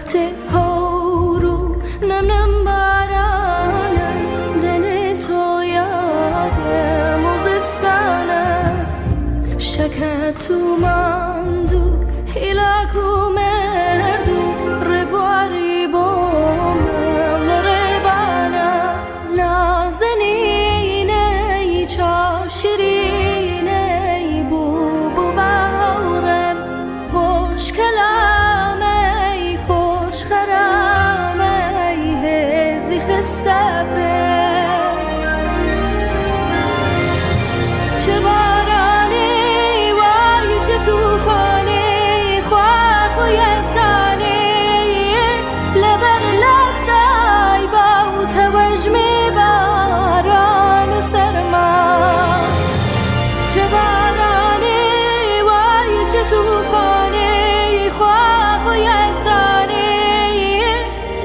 وقت هارو نم نم بارانه دن تو یاده موزستانه شکت تو مندو هیلاکو مردو ربواری بومم لربانه نازنینه ای چا شیرینه ای بو باورم خوش کلامه ای خوش خرامه ای هزی خسته چه بارانی وای چه توفانی خواه و یزدانی لبر لسای با توجمی باران و سرما چه بارانی وای چه توفانی خواه و یزدانی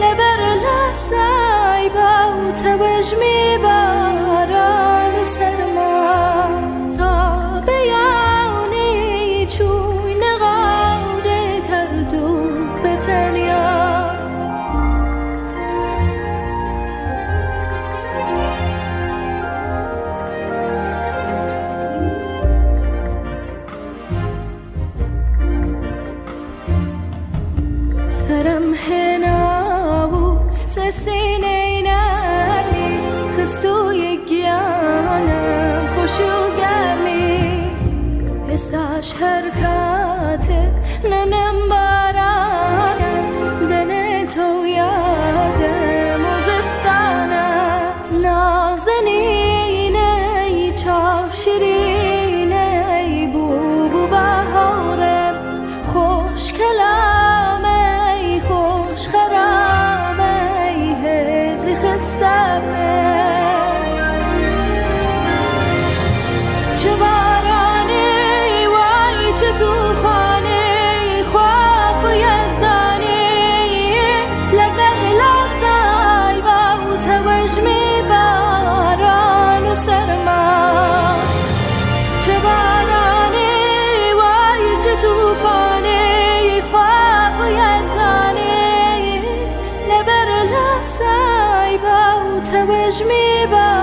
لبر لسای با توجمی باران و سرما سرم هناو سرسینه نرمی خستوی گیانم خوشو گرمی استاش حرکات نم بارانه دن تو یاده موزستانه نازنینه ای چا شیرینه ای بو بهارم خوش کلامه ای خوش خرامه ای هزی خستمه چه بارانی وای چه توفانی خواه و یزدانی لبر لسای با توجمی باران و سرما چه بارانی وای چه توفانی خواه و یزدانی لبر لسای با توجمی باران